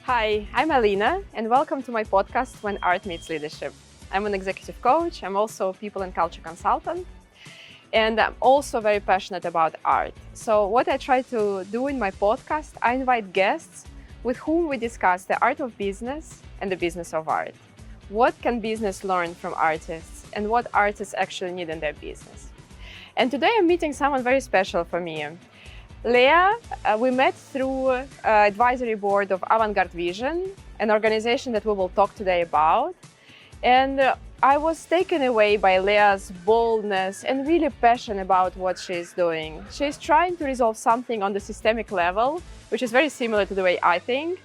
Hi, I'm Alina, and welcome to my podcast, When Art Meets Leadership. I'm an executive coach, I'm also a people and culture consultant, and I'm also very passionate about art. So what I try to do in my podcast, I invite guests with whom we discuss the art of business and the business of art. What can business learn from artists, and what artists actually need in their business? And today I'm meeting someone very special for me. Lea, we met through advisory board of Avantgarde Vision, an organization that we will talk today about. And I was taken away by Lea's boldness and really passion about what she's doing. She's trying to resolve something on the systemic level, which is very similar to the way I think.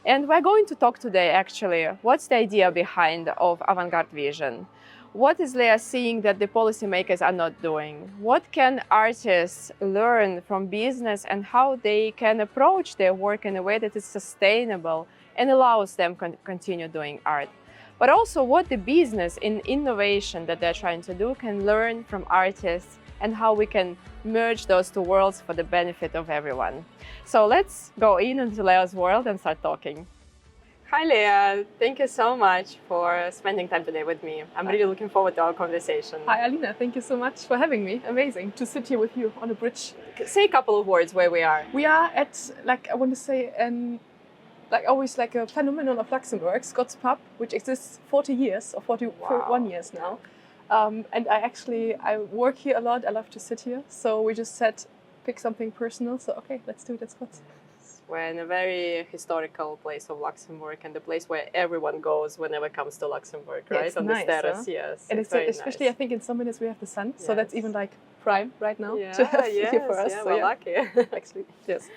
And we're going to talk today, actually, what's the idea behind of Avantgarde Vision? What is Lea seeing that the policymakers are not doing? What can artists learn from business and how they can approach their work in a way that is sustainable and allows them to continue doing art? But also what the business in innovation that they're trying to do can learn from artists and how we can merge those two worlds for the benefit of everyone. So let's go into Lea's world and start talking. Hi Lea, thank you so much for spending time today with me. I'm really looking forward to our conversation. Hi Alina, thank you so much for having me. Amazing to sit here with you on a bridge. Say a couple of words where we are. We are at, I want to say, a phenomenon of Luxembourg, Scott's Pub, which exists 40 years or 41 years now. And I work here a lot. I love to sit here. So we just said, pick something personal. So okay, let's do it at Scott's. We're in a very historical place of Luxembourg and the place where everyone goes whenever it comes to Luxembourg, right? It's on nice, the terrace, huh? yes. And it's especially, nice. I think in some minutes we have the sun, Yes. so that's even prime right now Yeah, to have yes, here for us. yeah, So, we're lucky. Actually, yes.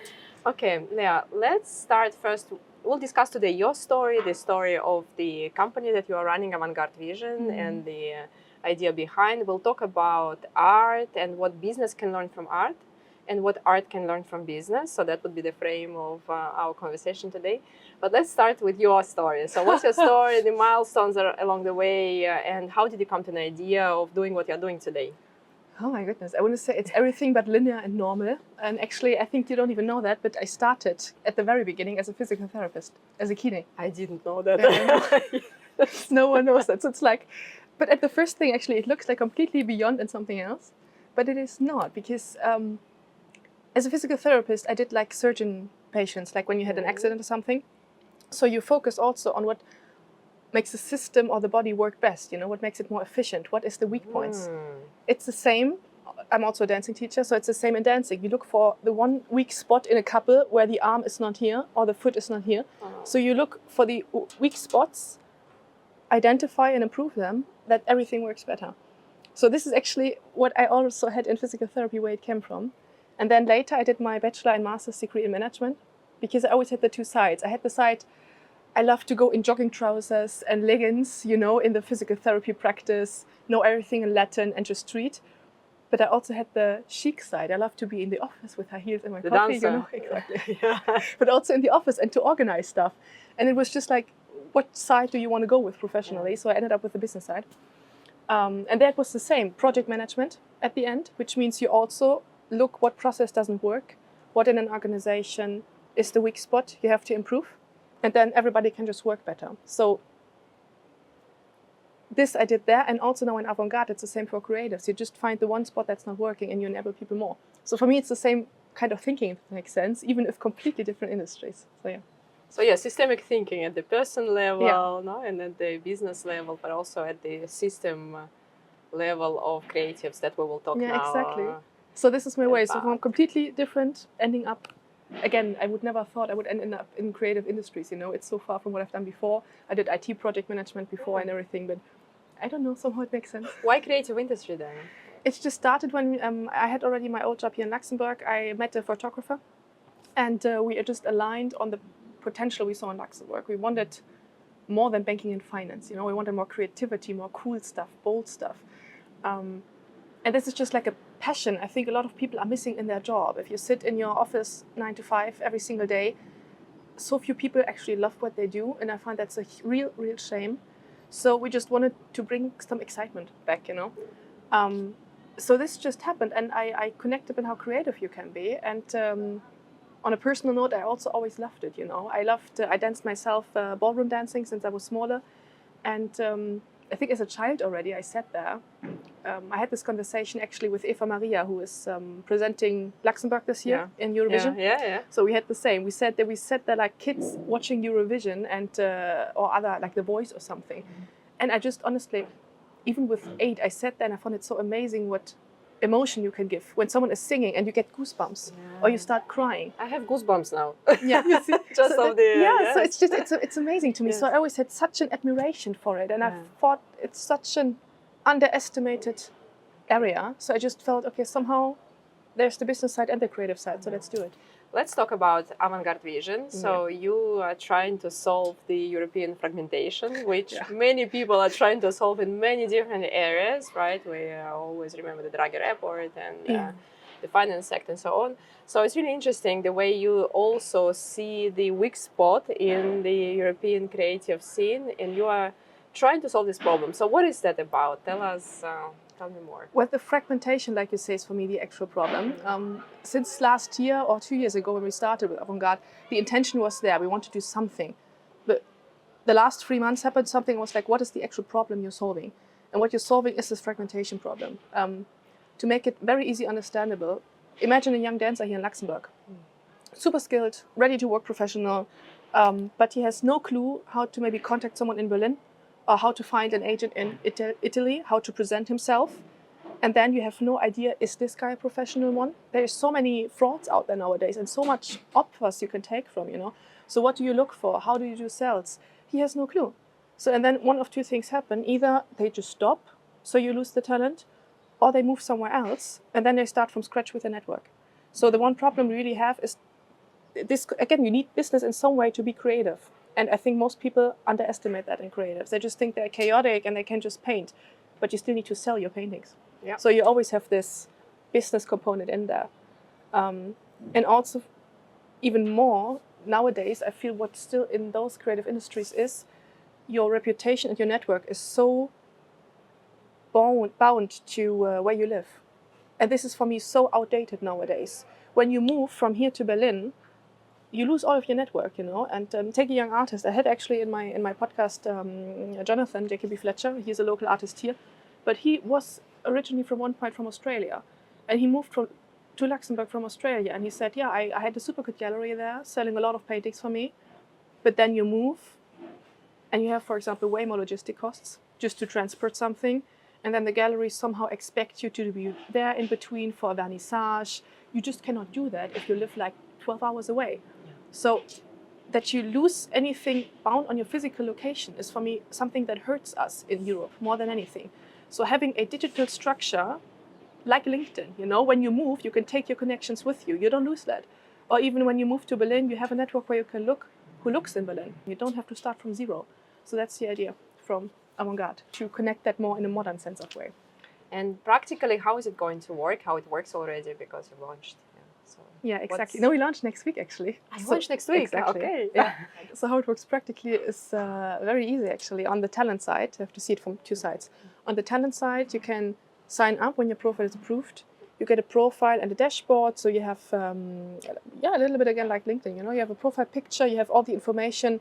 Okay, Lea, let's start first. We'll discuss today your story, the story of the company that you are running, Avantgarde Vision, and the idea behind. We'll talk about art and what business can learn from art, and what art can learn from business. So that would be the frame of our conversation today. But let's start with your story. So what's your story, the milestones along the way, and how did you come to an idea of doing what you're doing today? Oh my goodness, I want to say it's everything but linear and normal. And actually, I think you don't even know that, but I started at the very beginning as a physical therapist, as a kine. I didn't know that. Yeah. No one knows that. So it's but at the first thing, actually, it looks like completely beyond and something else. But it is not, because as a physical therapist, I did surgeon patients, like when you had an accident or something. So you focus also on what makes the system or the body work best, what makes it more efficient, what is the weak points. It's the same. I'm also a dancing teacher, so it's the same in dancing. You look for the one weak spot in a couple where the arm is not here or the foot is not here. So you look for the weak spots, identify and improve them, that everything works better. So this is actually what I also had in physical therapy, where it came from. And then later I did my bachelor and master's degree in management, because I always had the two sides. I had the side, I love to go in jogging trousers and leggings, in the physical therapy practice, know everything in Latin and just treat. But I also had the chic side. I love to be in the office with high heels and my coffee, dancer. Exactly. Yeah. But also in the office and to organize stuff. And it was just what side do you want to go with professionally? Yeah. So I ended up with the business side. And that was the same, project management at the end, which means you also look what process doesn't work, what in an organization is the weak spot you have to improve, and then everybody can just work better. So this I did there, and also now in Avantgarde, it's the same for creatives. You just find the one spot that's not working and you enable people more. So for me, it's the same kind of thinking, if it makes sense, even if completely different industries. So yeah. So yeah, systemic thinking at the person level, no, and at the business level, but also at the system level of creatives that we will talk now. Yeah, exactly. So this is my way. So from completely different, ending up, again, I would never thought I would end up in creative industries. It's so far from what I've done before. I did IT project management before and everything, but I don't know, somehow it makes sense. Why creative industry then? It just started when I had already my old job here in Luxembourg. I met a photographer, and we just aligned on the potential we saw in Luxembourg. We wanted more than banking and finance. We wanted more creativity, more cool stuff, bold stuff. And this is just like a passion I think a lot of people are missing in their job. If you sit in your office 9 to 5 every single day, so few people actually love what they do, and I find that's a real shame. So we just wanted to bring some excitement back, So this just happened, and I connected with how creative you can be, and on a personal note, I also always loved it, you know. I danced myself ballroom dancing since I was smaller. And I think as a child already, I sat there. I had this conversation actually with Eva Maria, who is presenting Luxembourg this year in Eurovision. Yeah. So we had the same. We sat there like kids watching Eurovision and or other, like The Voice or something. And I just honestly, even with 8, I sat there and I found it so amazing what emotion you can give when someone is singing and you get goosebumps or you start crying. I have goosebumps now. Yeah, you see? Just so of the so it's just it's amazing to me. Yes. So I always had such an admiration for it, and I thought it's such an underestimated area. So I just felt, okay, somehow there's the business side and the creative side, so let's do it. Let's talk about Avantgarde Vision. So you are trying to solve the European fragmentation, which many people are trying to solve in many different areas, right? We always remember the Draghi report and the finance sector and so on. So it's really interesting the way you also see the weak spot in the European creative scene, and you are trying to solve this problem. So what is that about? Tell me more. Well, the fragmentation, like you say, is for me the actual problem. Since last year or 2 years ago when we started with Avantgarde, the intention was there. We want to do something. But the last 3 months happened something was like, what is the actual problem you're solving? And what you're solving is this fragmentation problem. To make it very easy understandable, imagine a young dancer here in Luxembourg. Super skilled, ready to work professional, but he has no clue how to maybe contact someone in Berlin, or how to find an agent in Italy, how to present himself. And then you have no idea, is this guy a professional one? There's so many frauds out there nowadays and so much offers you can take from, you know. So what do you look for? How do you do sales? He has no clue. So, and then one of two things happen. Either they just stop, so you lose the talent, or they move somewhere else, and then they start from scratch with a network. So the one problem we really have is this, again, you need business in some way to be creative. And I think most people underestimate that in creatives. They just think they're chaotic and they can just paint, but you still need to sell your paintings. Yeah. So you always have this business component in there. And also, even more, nowadays, I feel what's still in those creative industries is your reputation and your network is so bound to where you live. And this is, for me, so outdated nowadays. When you move from here to Berlin, you lose all of your network, you know. And take a young artist. I had actually in my podcast Jonathan Jacoby Fletcher. He's a local artist here, but he was originally from one point from Australia, and he moved to Luxembourg from Australia. And he said, "Yeah, I had a super good gallery there, selling a lot of paintings for me, but then you move, and you have, for example, way more logistic costs just to transport something, and then the galleries somehow expect you to be there in between for a vernissage. You just cannot do that if you live like 12 hours away." So that you lose anything bound on your physical location is, for me, something that hurts us in Europe more than anything. So having a digital structure like LinkedIn, you know, when you move, you can take your connections with you. You don't lose that. Or even when you move to Berlin, you have a network where you can look who looks in Berlin. You don't have to start from zero. So that's the idea from Avantgarde, to connect that more in a modern sense of way. And practically, how is it going to work? How it works already, because you launched. Yeah, exactly. No, we launch next week, actually. Launch next week? Exactly. Okay. Yeah. So how it works practically is very easy, actually. On the talent side, you have to see it from two sides. On the talent side, you can sign up when your profile is approved. You get a profile and a dashboard. So you have, a little bit again like LinkedIn. You know, you have a profile picture. You have all the information,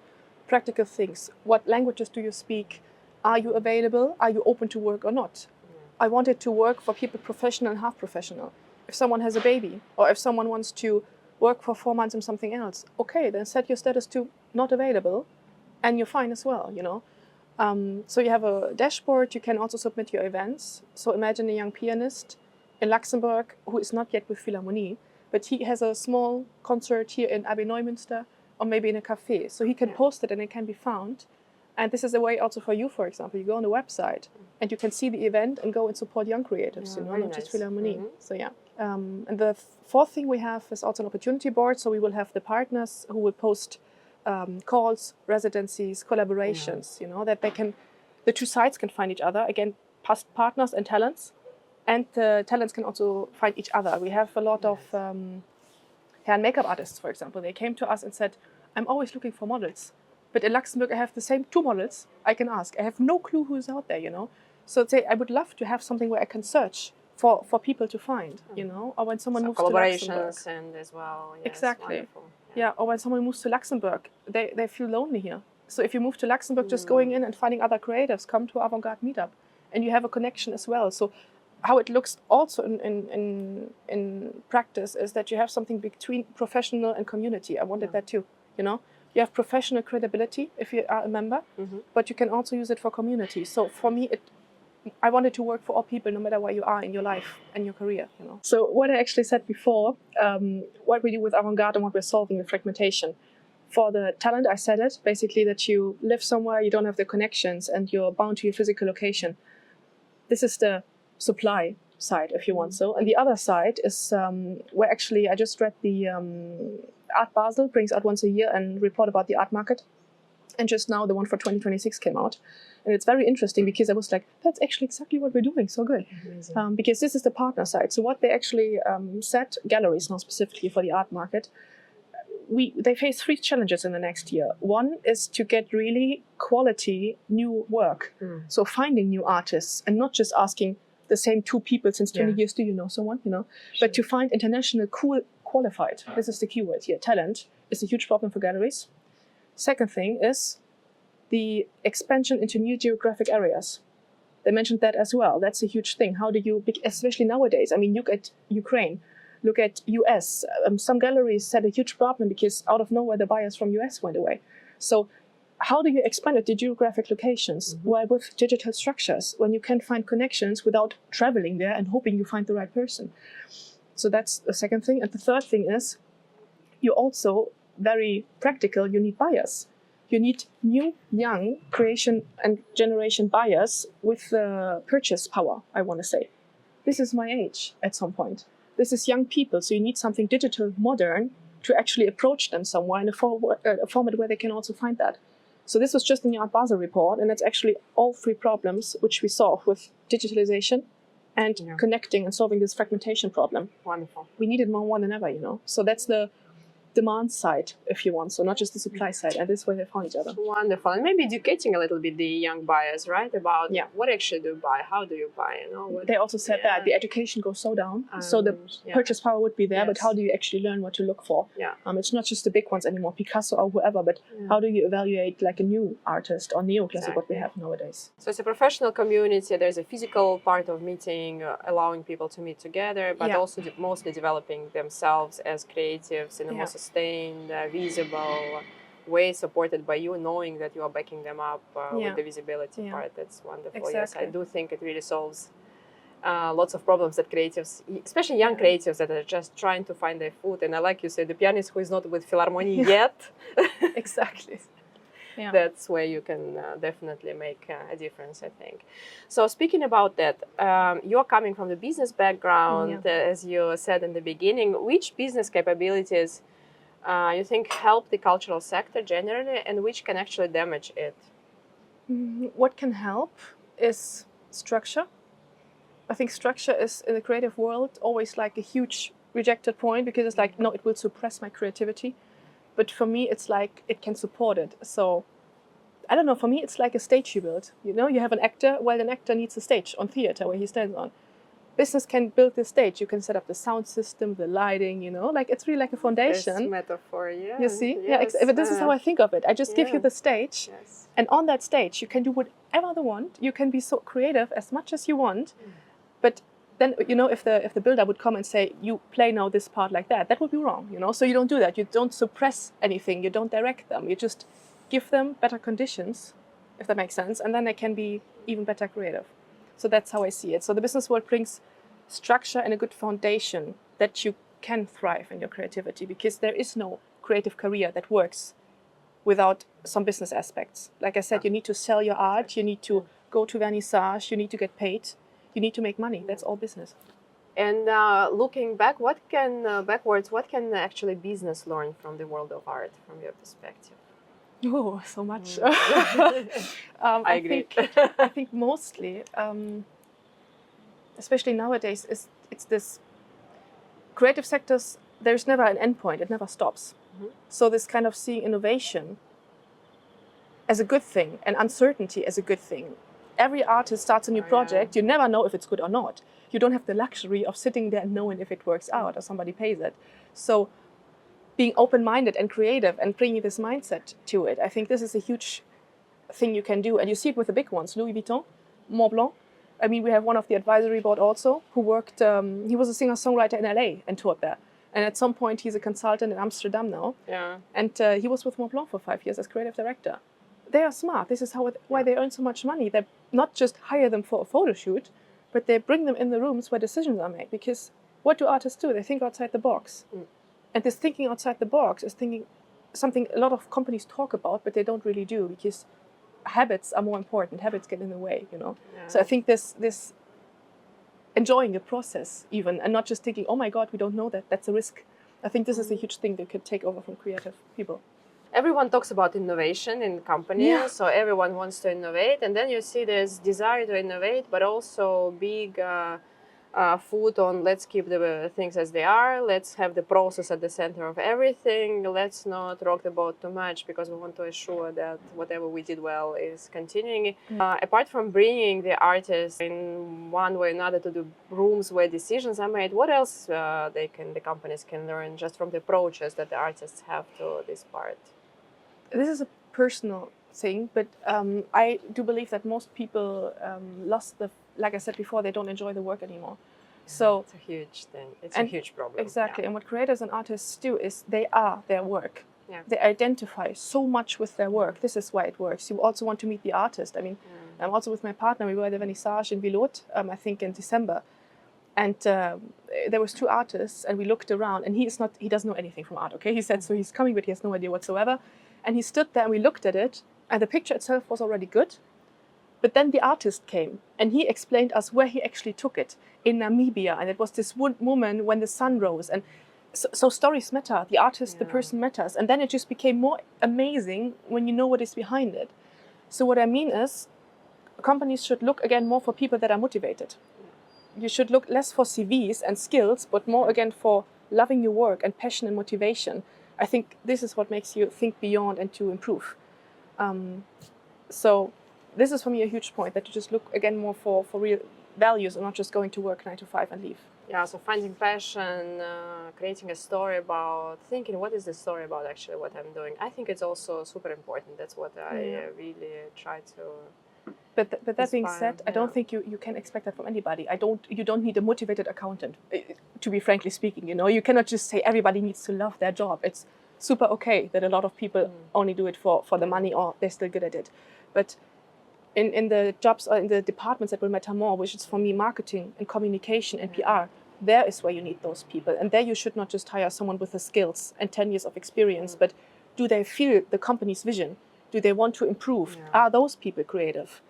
practical things. What languages do you speak? Are you available? Are you open to work or not? I want it to work for people professional and half professional. If someone has a baby, or if someone wants to work for 4 months in something else, okay, then set your status to not available, and you're fine as well, you know. So you have a dashboard. You can also submit your events. So imagine a young pianist in Luxembourg who is not yet with Philharmonie, but he has a small concert here in Abbey Neumünster, or maybe in a cafe. So he can post it and it can be found. And this is a way also for you, for example. You go on the website and you can see the event and go and support young creatives, you know, not just Philharmonie. So yeah. And the fourth thing we have is also an opportunity board. So we will have the partners who will post calls, residencies, collaborations, you know, that the two sides can find each other. Again, past partners and talents. And the talents can also find each other. We have a lot of hair and makeup artists, for example. They came to us and said, "I'm always looking for models. But in Luxembourg, I have the same 2 models I can ask. I have no clue who's out there, you know." So say, I would love to have something where I can search for people to find, you know, or when someone moves to Luxembourg. Collaborations and as well. Yes, Exactly. wonderful. Yeah, or when someone moves to Luxembourg, they feel lonely here. So if you move to Luxembourg, just going in and finding other creatives, come to Avantgarde Meetup, and you have a connection as well. So how it looks also in practice is that you have something between professional and community. I wanted that too, you know. You have professional credibility if you are a member, but you can also use it for community. So for me, I wanted to work for all people, no matter where you are in your life and your career, you know. So what I actually said before, what we do with Avantgarde and what we're solving, the fragmentation. For the talent, I said it, basically that you live somewhere, you don't have the connections, and you're bound to your physical location. This is the supply side, if you want so. And the other side is where actually I just read the Art Basel brings out once a year and report about the art market. And just now the one for 2026 came out. And it's very interesting because I was like, that's actually exactly what we're doing, so good. Because this is the partner side. So what they actually said, galleries now specifically for the art market, they face 3 challenges in the next year. One is to get really quality new work. So finding new artists and not just asking the same 2 people since 20 years, do you know someone, you know, but to find international cool qualified. This is the keyword here. Talent is a huge problem for galleries. Second thing is the expansion into new geographic areas. They mentioned that as well. That's a huge thing. How do you, especially nowadays, I mean, look at Ukraine, look at US. Some galleries had a huge problem because out of nowhere the buyers from US went away. So how do you expand it to geographic locations? Well, with digital structures, when you can find connections without traveling there and hoping you find the right person. So that's the second thing. And the third thing is you also, very practical, you need buyers. You need new, young creation and generation buyers with purchase power, I want to say. This is my age at some point. This is young people, so you need something digital, modern, to actually approach them somewhere in a format where they can also find that. So this was just in the Art Basel report, and it's actually all 3 problems which we solve with digitalization and connecting and solving this fragmentation problem. Wonderful. We need it more than ever, you know. So that's the demand side, if you want, so not just the supply side, and this is where they found each other. Wonderful. And maybe educating a little bit the young buyers, right, about what actually do you buy, how do you buy, you know. They also said that the education goes so down, so the purchase power would be there, but how do you actually learn what to look for? It's not just the big ones anymore, Picasso or whoever, but how do you evaluate like a new artist or neoclassic, what we have nowadays? So it's a professional community, there's a physical part of meeting, allowing people to meet together, but also mostly developing themselves as creatives in a more sustained, visible way, supported by you, knowing that you are backing them up with the visibility part. That's wonderful. Exactly. Yes, I do think it really solves lots of problems that creatives, especially young creatives that are just trying to find their foot. And I like you said, the pianist who is not with Philharmonie yet. Exactly. That's where you can definitely make a difference, I think. So speaking about that, you're coming from the business background, as you said in the beginning. Which business capabilities you think help the cultural sector generally, and which can actually damage it? What can help is structure. I think structure is, in the creative world, always like a huge rejected point, because it's like, no, it will suppress my creativity. But for me, it's like it can support it. So, I don't know, for me, it's like a stage you build. You know, you have an actor, well, an actor needs a stage on theater where he stands on. Business can build the stage. You can set up the sound system, the lighting, you know, like it's really like a foundation. This metaphor, You see? But this is how I think of it. I just give you the stage, and on that stage, you can do whatever you want. You can be so creative as much as you want, but then, you know, if the builder would come and say, you play now this part like that, that would be wrong, you know? So you don't do that. You don't suppress anything. You don't direct them. You just give them better conditions, if that makes sense, and then they can be even better creative. So that's how I see it. So the business world brings structure and a good foundation that you can thrive in your creativity, because there is no creative career that works without some business aspects. Like I said, you need to sell your art, you need to go to vernissage, you need to get paid, you need to make money. That's all business. And looking back, backwards, what can actually business learn from the world of art, from your perspective? Oh, so much. I agree. I think mostly, especially nowadays, it's this creative sectors. There's never an end point; it never stops. So this kind of seeing innovation as a good thing and uncertainty as a good thing, every artist starts a new project. You never know if it's good or not. You don't have the luxury of sitting there and knowing if it works out or somebody pays it. So being open-minded and creative and bringing this mindset to it, I think this is a huge thing you can do. And you see it with the big ones, Louis Vuitton, Mont Blanc. I mean, we have one of the advisory board also who worked, he was a singer-songwriter in LA and toured there. And at some point, he's a consultant in Amsterdam now. Yeah. And he was with Mont Blanc for 5 years as creative director. They are smart. This is why they earn so much money. They not just hire them for a photo shoot, but they bring them in the rooms where decisions are made. Because what do artists do? They think outside the box. And this thinking outside the box is thinking something a lot of companies talk about, but they don't really do, because habits are more important. Habits get in the way, you know. Yeah. So I think this enjoying the process even, and not just thinking, oh my God, we don't know that, that's a risk. I think this is a huge thing that could take over from creative people. Everyone talks about innovation in companies, Yeah. so everyone wants to innovate, and then you see this desire to innovate, but also big foot on let's keep the things as they are, let's have the process at the center of everything, let's not rock the boat too much because we want to assure that whatever we did well is continuing. Apart from bringing the artists in one way or another to the rooms where decisions are made, what else the companies can learn just from the approaches that the artists have to this part? This is a personal thing, but I do believe that most people lost like I said before, they don't enjoy the work anymore. So it's a huge thing. It's a huge problem. Exactly. Yeah. And what creators and artists do is they are their work. Yeah. They identify so much with their work. This is why it works. You also want to meet the artist. I mean, I'm also with my partner. We were at the vernissage in Vilot, I think in December. And there was 2 artists, and we looked around, and he doesn't know anything from art, okay? He said, so he's coming, but he has no idea whatsoever. And he stood there, and we looked at it, and the picture itself was already good. But then the artist came, and he explained us where he actually took it, in Namibia. And it was this woman when the sun rose. And so stories matter. The artist, the person matters. And then it just became more amazing when you know what is behind it. So what I mean is, companies should look again more for people that are motivated. You should look less for CVs and skills, but more again for loving your work and passion and motivation. I think this is what makes you think beyond and to improve. So this is for me a huge point, that you just look again more for real values and not just going to work 9 to 5 and leave. Yeah, so finding passion, creating a story about, thinking what is the story about actually what I'm doing. I think it's also super important. That's what I really try to But that being inspire. said, I don't think you can expect that from anybody. You don't need a motivated accountant, to be frankly speaking. You know, you cannot just say everybody needs to love their job. It's super okay that a lot of people only do it for the money, or they're still good at it. But in the jobs or in the departments that will matter more, which is for me marketing and communication and PR, there is where you need those people. And there you should not just hire someone with the skills and 10 years of experience, but do they feel the company's vision? Do they want to improve? Are those people creative?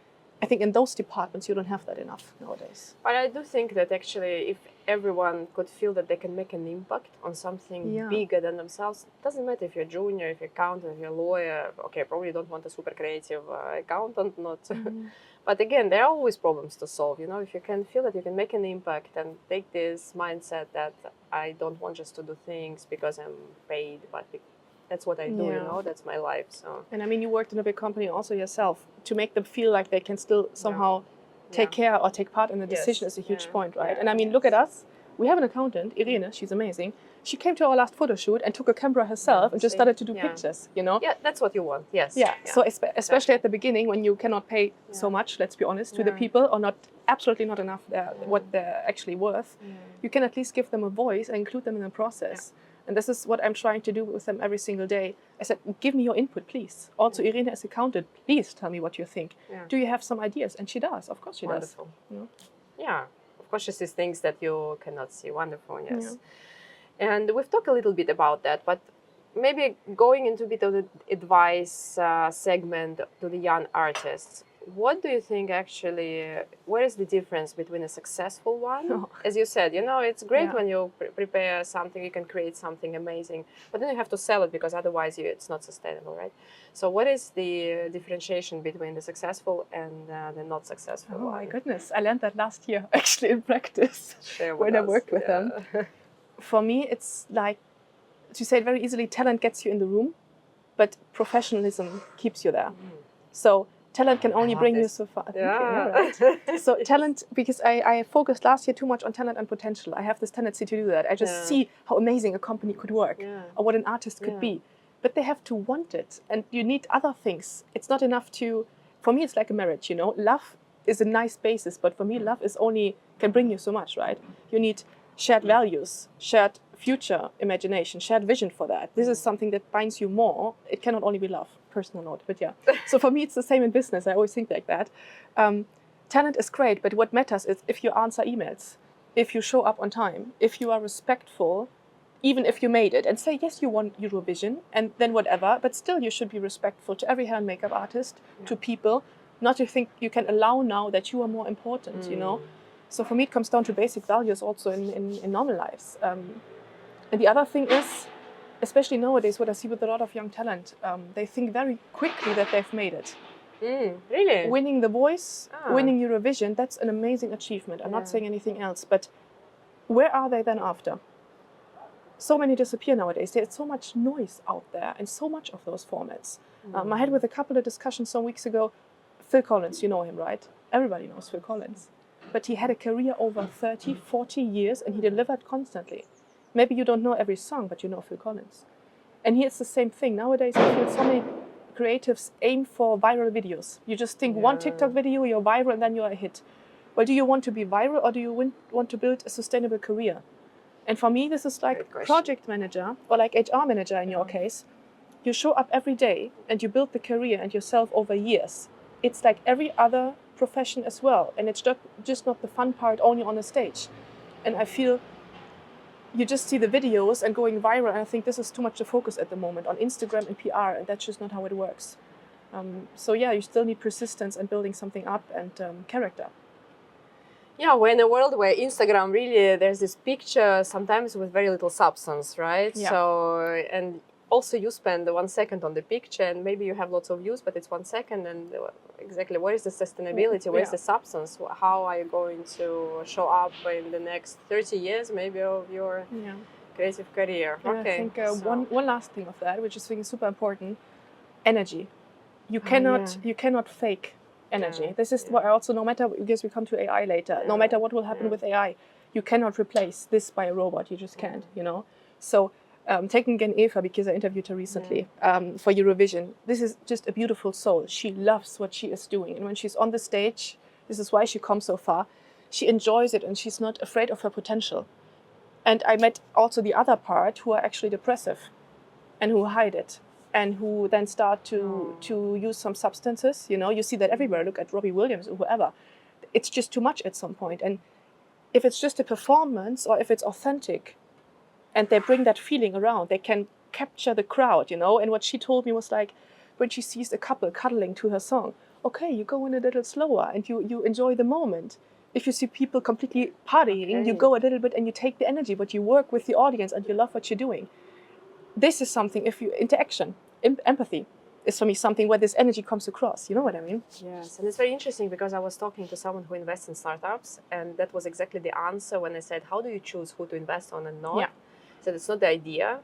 I think in those departments you don't have that enough nowadays. But I do think that actually if everyone could feel that they can make an impact on something bigger than themselves, it doesn't matter if you're junior, if you're accountant, if you're a lawyer. Okay, probably you don't want a super creative accountant, not. But again, there are always problems to solve. You know, if you can feel that you can make an impact and take this mindset that I don't want just to do things because I'm paid, but that's what I do, you know, that's my life. So. And I mean, you worked in a big company also yourself. To make them feel like they can still somehow take care or take part in the decision is a huge point, right? And I mean, look at us. We have an accountant, Irene, she's amazing. She came to our last photo shoot and took a camera herself and just started to do pictures, you know? Yeah, that's what you want, yes. Yeah, so especially at the beginning when you cannot pay so much, let's be honest, to the people, or not absolutely not enough what they're actually worth, you can at least give them a voice and include them in the process. And this is what I'm trying to do with them every single day. I said, give me your input, please. Also, Irene as accountant, please tell me what you think. Do you have some ideas? And she does, of course she does. You know? Yeah, of course she sees things that you cannot see. Wonderful, yes. And we've talked a little bit about that, but maybe going into a bit of the advice segment to the young artists. What do you think actually, what is the difference between a successful one? As you said, you know, it's great when you prepare something, you can create something amazing, but then you have to sell it because otherwise it's not sustainable, right? So what is the differentiation between the successful and the not successful one? Oh my goodness, I learned that last year actually in practice when I worked with them. For me, it's like, to say it very easily, talent gets you in the room, but professionalism keeps you there. So Talent can only bring you so far. Yeah. Right. So talent, because I focused last year too much on talent and potential. I have this tendency to do that. I just see how amazing a company could work or what an artist could be. But they have to want it, and you need other things. It's not enough to, for me, it's like a marriage, you know. Love is a nice basis, but for me, love is only, can bring you so much, right? You need shared values, shared future imagination, shared vision for that. This is something that binds you more. It cannot only be love, personal note, but yeah. So for me, it's the same in business. I always think like that. Talent is great, but what matters is if you answer emails, if you show up on time, if you are respectful, even if you made it, and say, yes, you won Eurovision, and then whatever, but still you should be respectful to every hair and makeup artist, to people, not to think you can allow now that you are more important, you know? So for me, it comes down to basic values also in normal lives. And the other thing is, especially nowadays, what I see with a lot of young talent, they think very quickly that they've made it. Really? Winning The Voice, winning Eurovision, that's an amazing achievement. I'm not saying anything else, but where are they then after? So many disappear nowadays. There's so much noise out there and so much of those formats. I had with a couple of discussions some weeks ago, Phil Collins, you know him, right? Everybody knows Phil Collins. But he had a career over 30, 40 years and he delivered constantly. Maybe you don't know every song, but you know Phil Collins. And here's the same thing. Nowadays, I feel so many creatives aim for viral videos. You just think one TikTok video, you're viral, and then you're a hit. Well, do you want to be viral or do you want to build a sustainable career? And for me, this is like project manager or like HR manager in your case. You show up every day and you build the career and yourself over years. It's like every other profession as well. And it's just not the fun part only on the stage. And I feel you just see the videos and going viral. And I think this is too much the focus at the moment on Instagram and PR. And that's just not how it works. So yeah, you still need persistence and building something up and character. Yeah, we're in a world where Instagram really, there's this picture sometimes with very little substance, right? Yeah. So, and also you spend 1 second on the picture and maybe you have lots of views, but it's 1 second and exactly where is the sustainability, where is the substance? How are you going to show up in the next 30 years maybe of your creative career? And I think one last thing of that, which I think is super important, energy. You cannot fake energy. This is what I also, no matter, because we come to AI later, no matter what will happen with AI, you cannot replace this by a robot. You just can't, you know? So taking again Eva, because I interviewed her recently for Eurovision, this is just a beautiful soul. She loves what she is doing. And when she's on the stage, this is why she comes so far, she enjoys it and she's not afraid of her potential. And I met also the other part who are actually depressive and who hide it. And who then start to use some substances, you know, you see that everywhere. Look at Robbie Williams or whoever. It's just too much at some point. And if it's just a performance or if it's authentic and they bring that feeling around, they can capture the crowd, you know. And what she told me was like, when she sees a couple cuddling to her song, okay, you go in a little slower and you enjoy the moment. If you see people completely partying, you go a little bit and you take the energy, but you work with the audience and you love what you're doing. This is something, if you, interaction, empathy is for me something where this energy comes across. You know what I mean? Yes, and it's very interesting because I was talking to someone who invests in startups, and that was exactly the answer when I said, how do you choose who to invest on and not? So it's not the idea,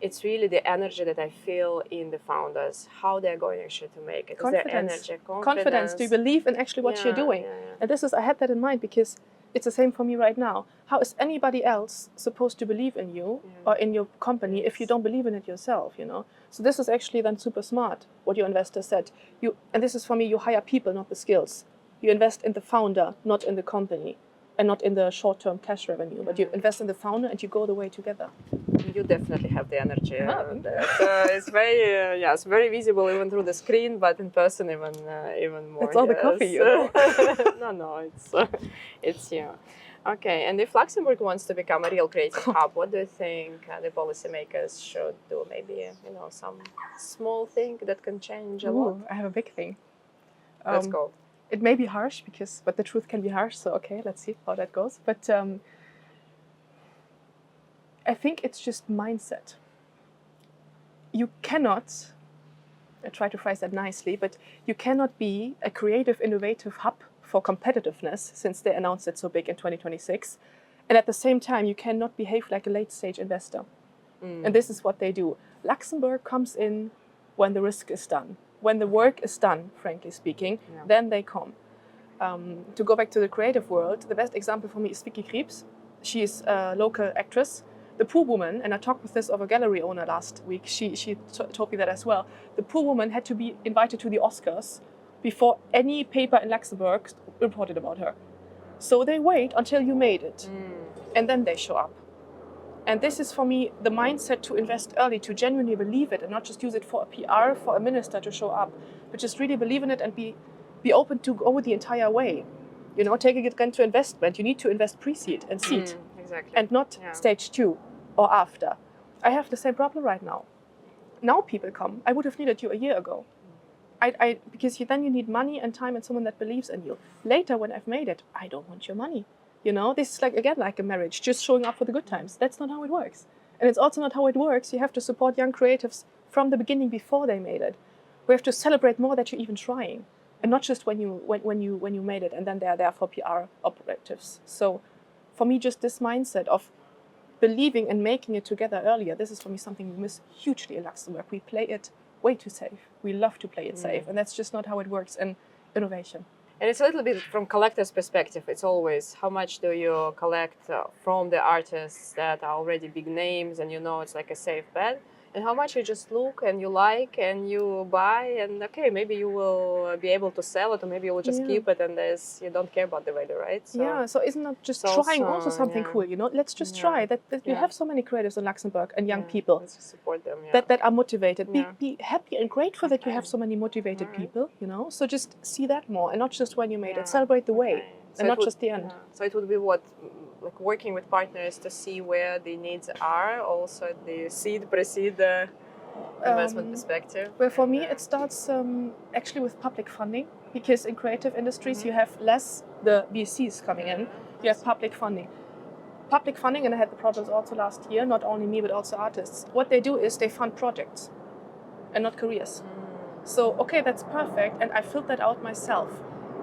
it's really the energy that I feel in the founders, how they're going actually to make it. Confidence. Is there energy, confidence. Do you believe in actually what you're doing? And this is, I had that in mind because it's the same for me right now. How is anybody else supposed to believe in you or in your company if you don't believe in it yourself, you know? So this is actually then super smart, what your investor said. And this is for me, you hire people, not the skills. You invest in the founder, not in the company, and not in the short-term cash revenue, but you invest in the founder and you go the way together. You definitely have the energy. It's very, it's very visible even through the screen, but in person even more. It's all the coffee, you know? No, it's you. Okay, and if Luxembourg wants to become a real creative hub, what do you think the policymakers should do? Maybe, you know, some small thing that can change a lot? I have a big thing. Let's go. It may be harsh, but the truth can be harsh, so okay, let's see how that goes. But I think it's just mindset. You cannot, I try to phrase that nicely, but you cannot be a creative, innovative hub for competitiveness, since they announced it so big in 2026, and at the same time, you cannot behave like a late-stage investor. And this is what they do. Luxembourg comes in when the risk is done. when the work is done, frankly speaking, then they come. To go back to the creative world, the best example for me is Vicky Kriebs. She is a local actress. The poor woman, and I talked with this of a gallery owner last week, she told me that as well. The poor woman had to be invited to the Oscars before any paper in Luxembourg reported about her. So they wait until you made it, and then they show up. And this is for me the mindset to invest early, to genuinely believe it and not just use it for a PR, for a minister to show up, but just really believe in it and be open to go the entire way. You know, taking it again to investment, you need to invest pre-seed and seed, exactly. and not stage 2 or after. I have the same problem right now. Now people come. I would have needed you a year ago. Because then you need money and time and someone that believes in you. Later, when I've made it, I don't want your money. You know, this is like a marriage, just showing up for the good times. That's not how it works. And it's also not how it works. You have to support young creatives from the beginning before they made it. We have to celebrate more that you're even trying, and not just when you made it and then they're there for PR operatives. So for me, just this mindset of believing and making it together earlier, this is for me something we miss hugely in Luxembourg. We play it way too safe. We love to play it safe, and that's just not how it works in innovation. And it's a little bit from collector's perspective. It's always how much do you collect from the artists that are already big names and you know it's like a safe bet, and how much you just look and you like and you buy, and okay, maybe you will be able to sell it, or maybe you will just keep it, and you don't care about the value, right? So isn't that just trying also something cool, you know? Let's just try. That you have so many creatives in Luxembourg and young people. Let's just support them, that are motivated. Be happy and grateful that you have so many motivated people, you know? So just see that more, and not just when you made it. Celebrate the way, and not just the end. So it would be like working with partners to see where the needs are, also at the seed, pre-seed investment perspective. Well, for me, it starts actually with public funding, because in creative industries you have less the VCs coming in. You have public funding. Public funding, and I had the problems also last year, not only me but also artists. What they do is they fund projects and not careers. So, okay, that's perfect, and I filled that out myself.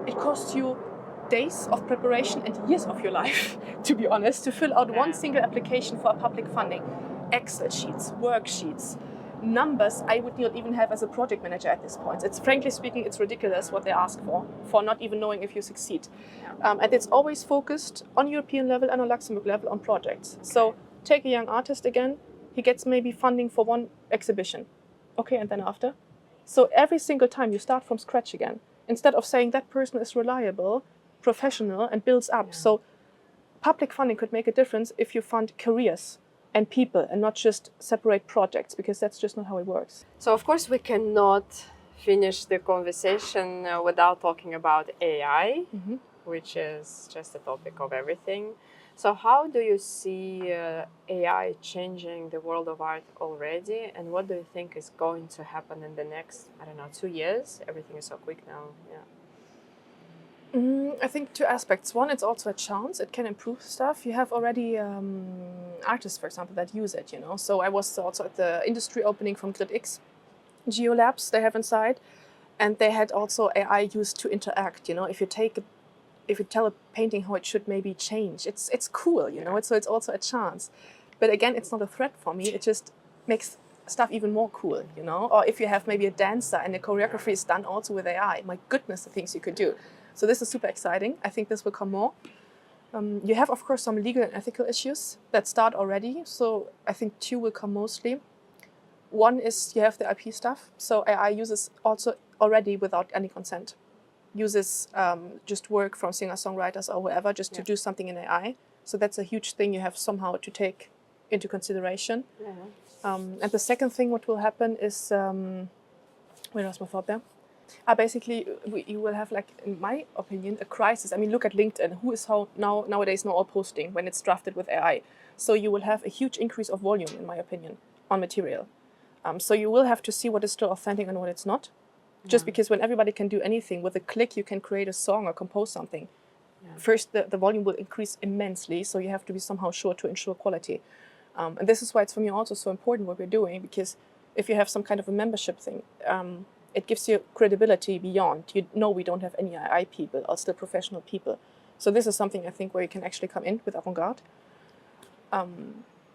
It costs you days of preparation and years of your life, to be honest, to fill out one single application for a public funding. Excel sheets, worksheets, numbers I would not even have as a project manager at this point. It's frankly speaking, it's ridiculous what they ask for not even knowing if you succeed. And it's always focused on European level and on Luxembourg level on projects. So take a young artist again, he gets maybe funding for one exhibition. Okay, and then after? So every single time you start from scratch again, instead of saying that person is reliable, professional, and builds up. So public funding could make a difference if you fund careers and people and not just separate projects, because that's just not how it works. So of course we cannot finish the conversation without talking about AI, which is just a topic of everything. So how do you see AI changing the world of art already, and what do you think is going to happen in the next, 2 years? Everything is so quick now. I think two aspects. One, it's also a chance. It can improve stuff. You have already artists, for example, that use it, you know. So I was also at the industry opening from GridX, GeoLabs they have inside, and they had also AI used to interact, you know. If you tell a painting how it should maybe change, it's cool, you know. So it's also a chance. But again, it's not a threat for me. It just makes stuff even more cool, you know. Or if you have maybe a dancer and the choreography is done also with AI, my goodness, the things you could do. So this is super exciting. I think this will come more. You have, of course, some legal and ethical issues that start already. So I think two will come mostly. One is you have the IP stuff. So AI uses also already without any consent. Uses just work from singer-songwriters or whoever just to do something in AI. So that's a huge thing you have somehow to take into consideration. And the second thing what will happen is, where was my thought there? Basically, you will have, like, in my opinion, a crisis. I mean, look at LinkedIn. Who is nowadays all posting when it's drafted with AI? So you will have a huge increase of volume, in my opinion, on material. So you will have to see what is still authentic and what it's not. Just because when everybody can do anything, with a click you can create a song or compose something. First, the volume will increase immensely, so you have to be somehow sure to ensure quality. And this is why it's for me also so important what we're doing, because if you have some kind of a membership thing, it gives you credibility beyond. You know we don't have any AI people, or still professional people. So this is something I think where you can actually come in with Avantgarde.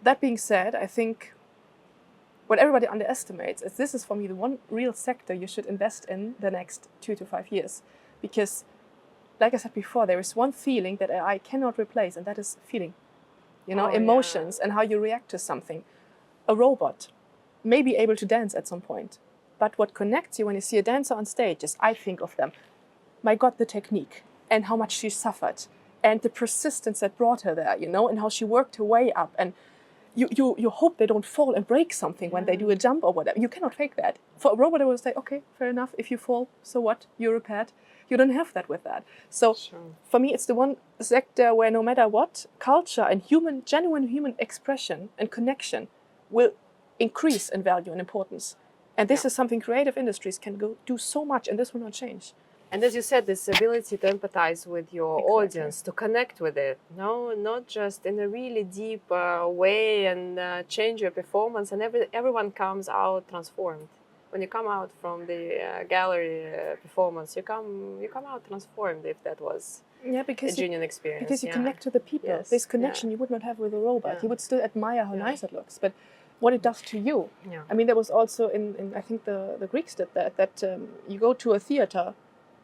That being said, I think what everybody underestimates is this is for me the one real sector you should invest in the next 2 to 5 years. Because, like I said before, there is one feeling that AI cannot replace, and that is feeling. Emotions and how you react to something. A robot may be able to dance at some point, but what connects you when you see a dancer on stage is, I think of them, my God, the technique and how much she suffered and the persistence that brought her there, and how she worked her way up. And you hope they don't fall and break something when they do a jump or whatever. You cannot fake that. For a robot, I will say, okay, fair enough. If you fall, so what? You're repaired. You don't have that with that. So for me, it's the one sector where no matter what, culture and genuine human expression and connection will increase in value and importance. And this is something creative industries can do so much, and this will not change. And as you said, this ability to empathize with your audience, to connect with it, not just in a really deep way and change your performance, and everyone comes out transformed. When you come out from the gallery performance, you come out transformed, if that was a genuine experience. Because you connect to the people. Yes. This connection you would not have with a robot. You would still admire how nice it looks, but what it does to you. I mean, there was also in I think the Greeks did that you go to a theater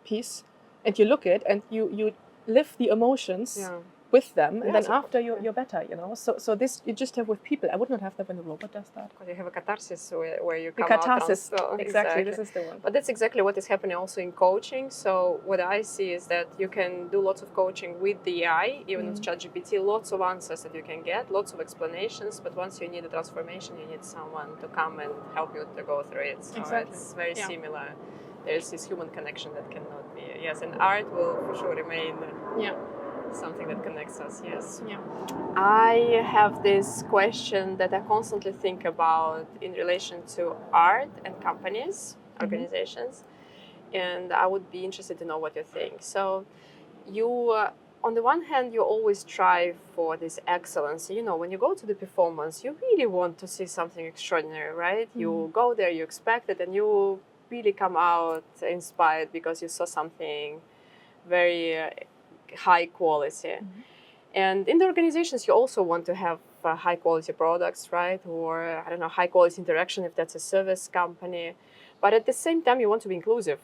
piece and you look at and you live the emotions with them, and then after you're better, So this you just have with people. I would not have that when the robot does that. You have a catharsis where you come catharsis. out. Exactly, this is the one. But that's exactly what is happening also in coaching. So what I see is that you can do lots of coaching with the AI, even with ChatGPT, lots of answers that you can get, lots of explanations. But once you need a transformation, you need someone to come and help you to go through it. So it's very similar. There's this human connection that cannot be. Yes, and art will for sure remain. Something that connects us, yes. I have this question that I constantly think about in relation to art and companies, organizations, and I would be interested to know what you think. So you, on the one hand, you always strive for this excellence. When you go to the performance, you really want to see something extraordinary, right? You go there, you expect it, and you really come out inspired because you saw something very high quality. And in the organizations, you also want to have high quality products, right? Or, I don't know, high quality interaction if that's a service company. But at the same time, you want to be inclusive.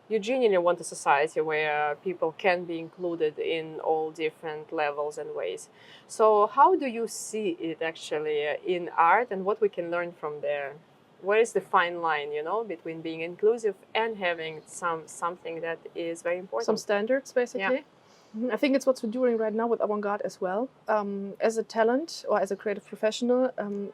You genuinely want a society where people can be included in all different levels and ways. So how do you see it actually in art, and what we can learn from there? Where is the fine line, between being inclusive and having something that is very important? Some standards, basically. I think it's what we're doing right now with Avantgarde as well. As a talent or as a creative professional, and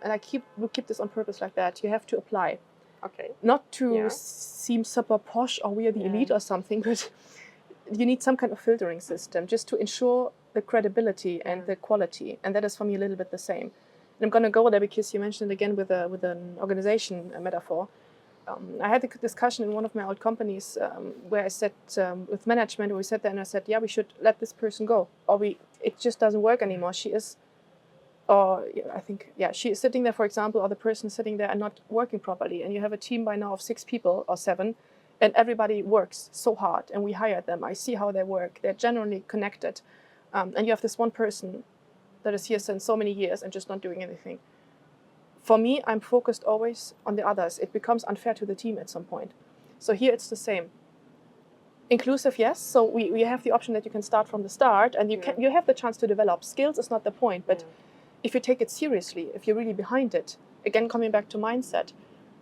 we keep this on purpose like that, you have to apply. Okay. Not to seem super posh or we are the elite or something, but you need some kind of filtering system just to ensure the credibility and the quality. And that is for me a little bit the same. And I'm going to go there because you mentioned it again with an organization metaphor. I had a discussion in one of my old companies where I said with management, we sat there and I said, we should let this person go, or it just doesn't work anymore. She is sitting there, for example, or the person sitting there and not working properly. And you have a team by now of 6 people or 7, and everybody works so hard. And we hired them. I see how they work. They're generally connected. And you have this one person that is here since so many years and just not doing anything. For me, I'm focused always on the others. It becomes unfair to the team at some point. So here it's the same. Inclusive, yes. So we have the option that you can start from the start, and you have the chance to develop. Skills is not the point, but if you take it seriously, if you're really behind it, again, coming back to mindset,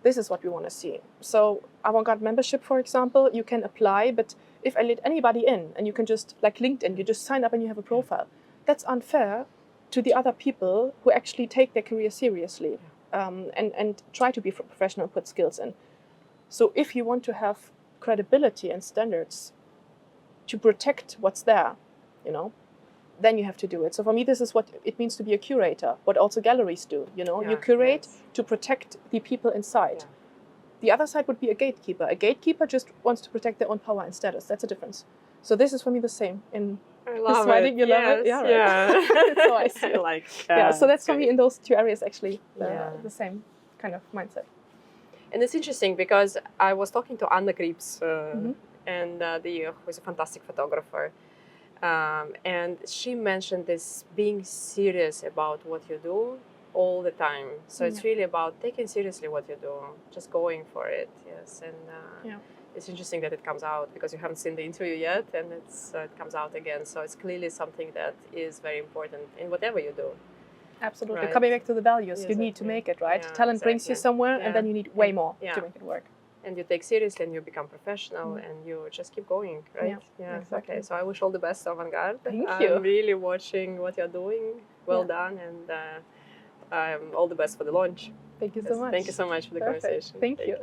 this is what we want to see. So Avantgarde membership, for example, you can apply, but if I let anybody in, and you can just, like LinkedIn, you just sign up and you have a profile, that's unfair to the other people who actually take their career seriously and try to be professional and put skills in. So if you want to have credibility and standards to protect what's there, then you have to do it. So for me, this is what it means to be a curator, what also galleries do. You curate to protect the people inside. The other side would be a gatekeeper. A gatekeeper just wants to protect their own power and status. That's a difference. So this is for me the same in I love this writing. it. You love it? Yeah, right. So I see it. So that's for me in those 2 areas actually the same kind of mindset. And it's interesting because I was talking to Anna Krips, and who is a fantastic photographer. And she mentioned this being serious about what you do all the time. So it's Yeah. really about taking seriously what you do, just going for it. Yes, and Yeah. it's interesting that it comes out because you haven't seen the interview yet, and it comes out again. So it's clearly something that is very important in whatever you do. Absolutely. Right. Coming back to the values, you need to Exactly. make it, right? Yeah, Talent brings you exactly. somewhere, Yeah. and then you need way And- more yeah. to make it work. And you take seriously, and you become professional, and you just keep going, right? Yeah, exactly. Okay, so I wish all the best to Avantgarde. Thank I'm you. really watching what you're doing. Well Yeah. done, and all the best for the launch. Thank you Yes, so much. Thank you so much for the Perfect. conversation. Thank you.